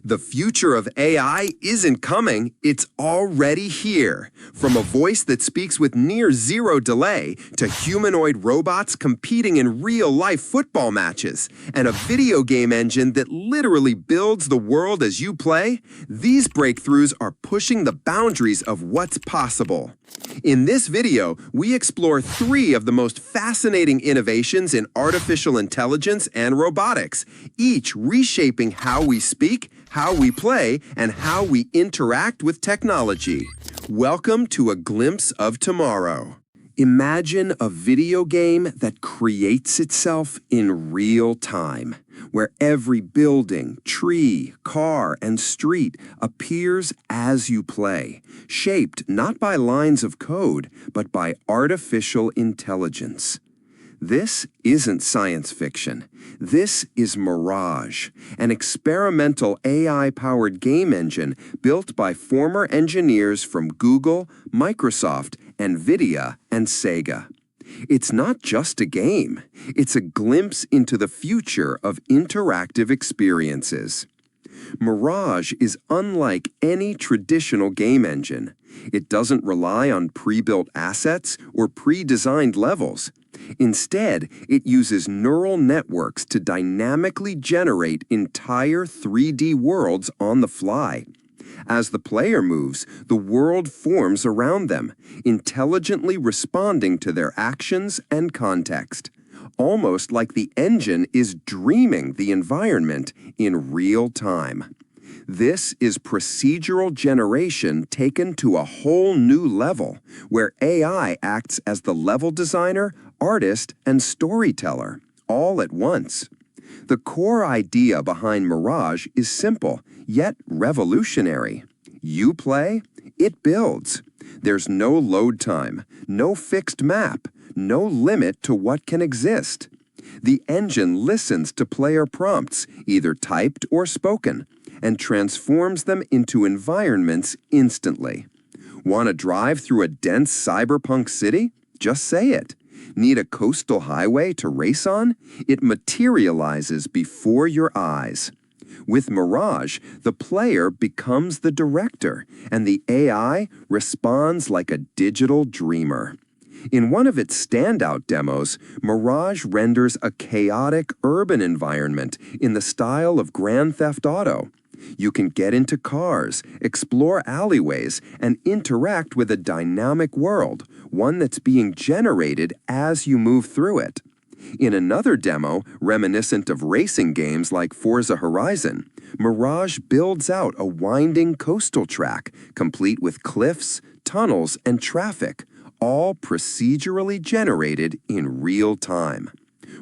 The future of AI isn't coming, it's already here. From a voice that speaks with near zero delay to humanoid robots competing in real-life football matches and a video game engine that literally builds the world as you play, these breakthroughs are pushing the boundaries of what's possible. In this video, we explore 3 of the most fascinating innovations in artificial intelligence and robotics, each reshaping how we speak, how we play, and how we interact with technology. Welcome to a glimpse of tomorrow. Imagine a video game that creates itself in real time, where every building, tree, car, and street appears as you play, shaped not by lines of code, but by artificial intelligence. This isn't science fiction. This is Mirage, an experimental AI-powered game engine built by former engineers from Google, Microsoft, NVIDIA, and Sega. It's not just a game. It's a glimpse into the future of interactive experiences. Mirage is unlike any traditional game engine. It doesn't rely on pre-built assets or pre-designed levels. Instead, it uses neural networks to dynamically generate entire 3D worlds on the fly. As the player moves, the world forms around them, intelligently responding to their actions and context, almost like the engine is dreaming the environment in real time. This is procedural generation taken to a whole new level, where AI acts as the level designer, artist, and storyteller, all at once. The core idea behind Mirage is simple, yet revolutionary. You play, it builds. There's no load time, no fixed map, no limit to what can exist. The engine listens to player prompts, either typed or spoken, and transforms them into environments instantly. Want to drive through a dense cyberpunk city? Just say it. Need a coastal highway to race on? It materializes before your eyes. With Mirage, the player becomes the director, and the AI responds like a digital dreamer. In one of its standout demos, Mirage renders a chaotic urban environment in the style of Grand Theft Auto. You can get into cars, explore alleyways, and interact with a dynamic world, one that's being generated as you move through it. In another demo, reminiscent of racing games like Forza Horizon, Mirage builds out a winding coastal track, complete with cliffs, tunnels, and traffic, all procedurally generated in real time.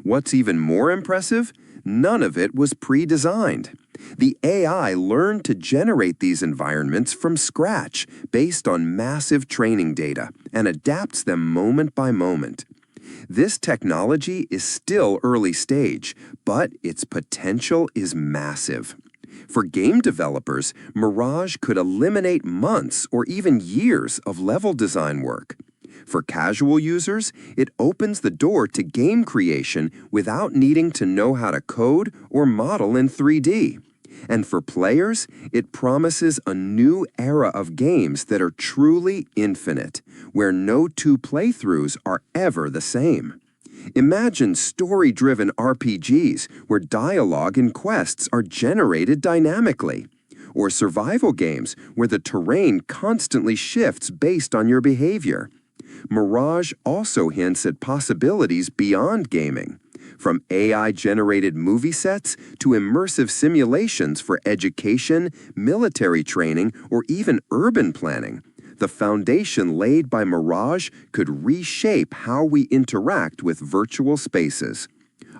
What's even more impressive? None of it was pre-designed. The AI learned to generate these environments from scratch based on massive training data and adapts them moment by moment. This technology is still early stage, but its potential is massive. For game developers, Mirage could eliminate months or even years of level design work. For casual users, it opens the door to game creation without needing to know how to code or model in 3D. And for players, it promises a new era of games that are truly infinite, where no 2 playthroughs are ever the same. Imagine story-driven RPGs where dialogue and quests are generated dynamically, or survival games where the terrain constantly shifts based on your behavior. Mirage also hints at possibilities beyond gaming, from AI-generated movie sets to immersive simulations for education, military training, or even urban planning. The foundation laid by Mirage could reshape how we interact with virtual spaces.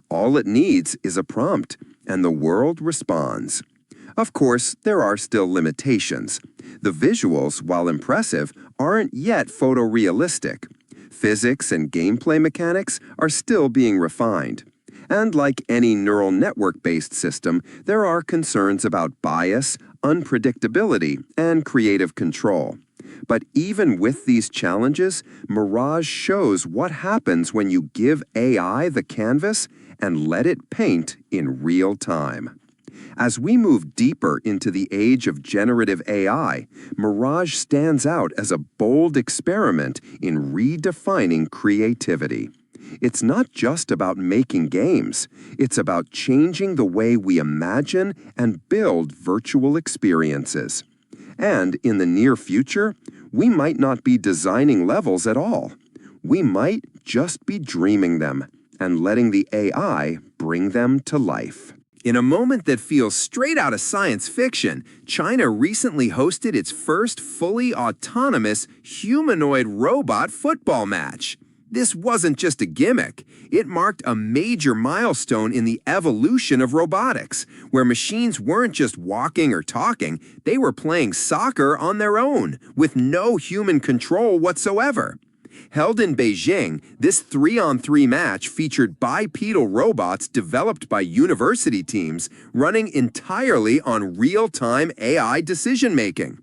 All it needs is a prompt, and the world responds. Of course, there are still limitations. The visuals, while impressive, aren't yet photorealistic. Physics and gameplay mechanics are still being refined. And like any neural network-based system, there are concerns about bias, unpredictability, and creative control. But even with these challenges, Mirage shows what happens when you give AI the canvas and let it paint in real time. As we move deeper into the age of generative AI, Mirage stands out as a bold experiment in redefining creativity. It's not just about making games, it's about changing the way we imagine and build virtual experiences. And in the near future, we might not be designing levels at all. We might just be dreaming them and letting the AI bring them to life. In a moment that feels straight out of science fiction, China recently hosted its first fully autonomous humanoid robot football match. This wasn't just a gimmick. It marked a major milestone in the evolution of robotics, where machines weren't just walking or talking, they were playing soccer on their own, with no human control whatsoever. Held in Beijing, this 3-on-3 match featured bipedal robots developed by university teams running entirely on real-time AI decision-making.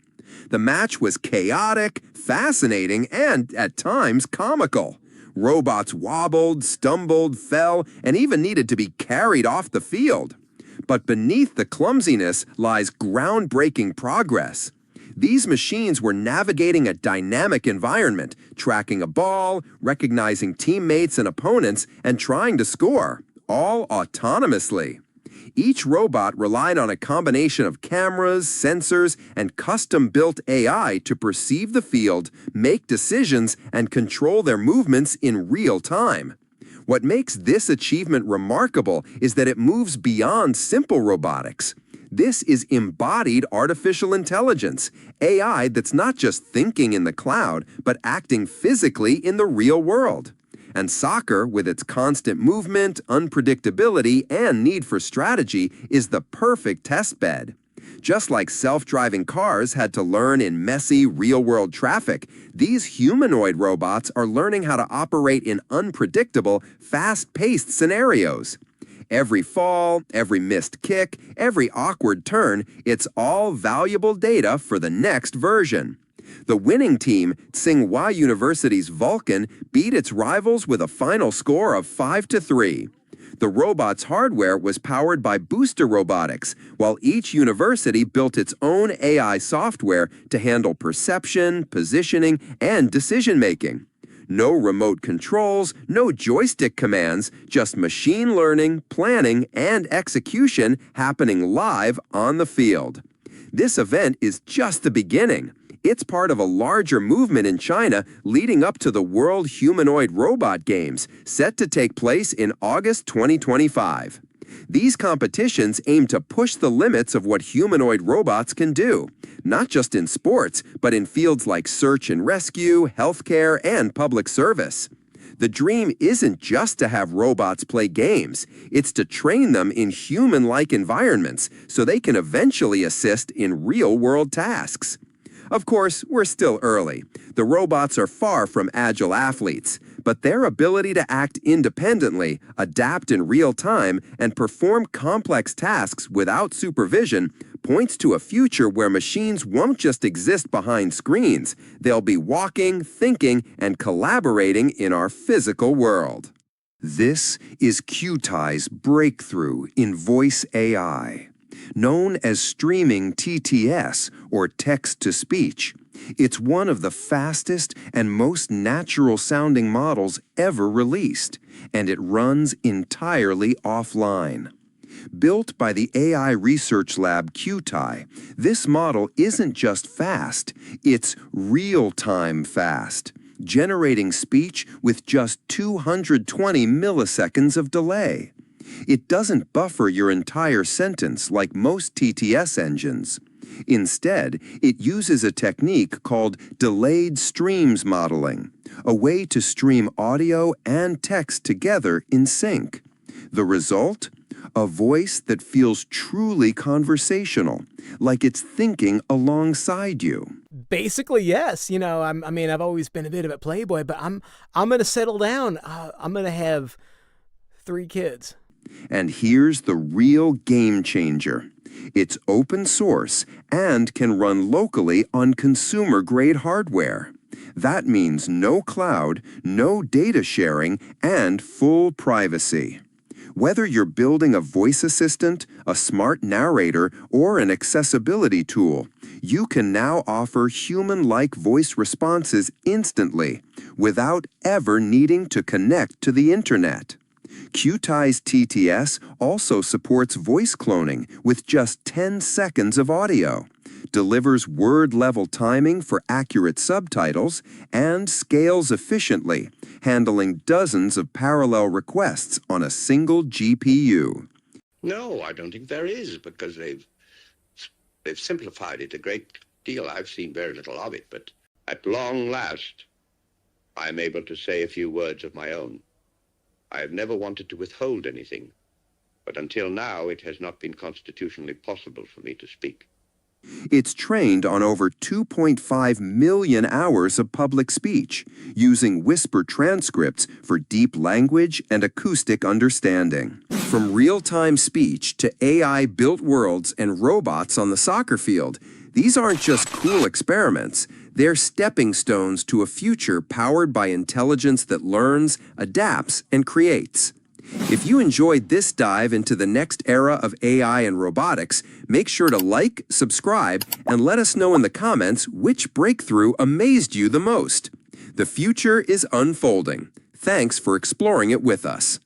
The match was chaotic, fascinating, and, at times, comical. Robots wobbled, stumbled, fell, and even needed to be carried off the field. But beneath the clumsiness lies groundbreaking progress. These machines were navigating a dynamic environment, tracking a ball, recognizing teammates and opponents, and trying to score, all autonomously. Each robot relied on a combination of cameras, sensors, and custom-built AI to perceive the field, make decisions, and control their movements in real time. What makes this achievement remarkable is that it moves beyond simple robotics. This is embodied artificial intelligence, AI that's not just thinking in the cloud, but acting physically in the real world. And soccer, with its constant movement, unpredictability, and need for strategy, is the perfect testbed. Just like self-driving cars had to learn in messy, real-world traffic, these humanoid robots are learning how to operate in unpredictable, fast-paced scenarios. Every fall, every missed kick, every awkward turn, it's all valuable data for the next version. The winning team, Tsinghua University's Vulcan, beat its rivals with a final score of 5-3. The robot's hardware was powered by Booster Robotics, while each university built its own AI software to handle perception, positioning, and decision-making. No remote controls, no joystick commands, just machine learning, planning, and execution happening live on the field. This event is just the beginning. It's part of a larger movement in China leading up to the World Humanoid Robot Games, set to take place in August 2025. These competitions aim to push the limits of what humanoid robots can do, not just in sports, but in fields like search and rescue, healthcare, and public service. The dream isn't just to have robots play games, it's to train them in human-like environments so they can eventually assist in real-world tasks. Of course, we're still early. The robots are far from agile athletes, but their ability to act independently, adapt in real time, and perform complex tasks without supervision points to a future where machines won't just exist behind screens. They'll be walking, thinking, and collaborating in our physical world. This is Kyutai's breakthrough in voice AI. Known as streaming TTS, or text-to-speech, it's one of the fastest and most natural-sounding models ever released, and it runs entirely offline. Built by the AI research lab Kyutai, this model isn't just fast, it's real-time fast, generating speech with just 220 milliseconds of delay. It doesn't buffer your entire sentence like most TTS engines. Instead, it uses a technique called delayed streams modeling, a way to stream audio and text together in sync. The result? A voice that feels truly conversational, like it's thinking alongside you. Basically, yes. You know, I've always been a bit of a playboy, but I'm going to settle down. I'm going to have 3 kids. And here's the real game changer. It's open source and can run locally on consumer-grade hardware. That means no cloud, no data sharing, and full privacy. Whether you're building a voice assistant, a smart narrator, or an accessibility tool, you can now offer human-like voice responses instantly, without ever needing to connect to the internet. Kyutai TTS also supports voice cloning with just 10 seconds of audio, delivers word-level timing for accurate subtitles, and scales efficiently, handling dozens of parallel requests on a single GPU. No, I don't think there is, because they've simplified it a great deal. I've seen very little of it, but at long last, I'm able to say a few words of my own. I have never wanted to withhold anything, but until now, it has not been constitutionally possible for me to speak. It's trained on over 2.5 million hours of public speech, using whisper transcripts for deep language and acoustic understanding. From real-time speech to AI-built worlds and robots on the soccer field, these aren't just cool experiments. They're stepping stones to a future powered by intelligence that learns, adapts, and creates. If you enjoyed this dive into the next era of AI and robotics, make sure to like, subscribe, and let us know in the comments which breakthrough amazed you the most. The future is unfolding. Thanks for exploring it with us.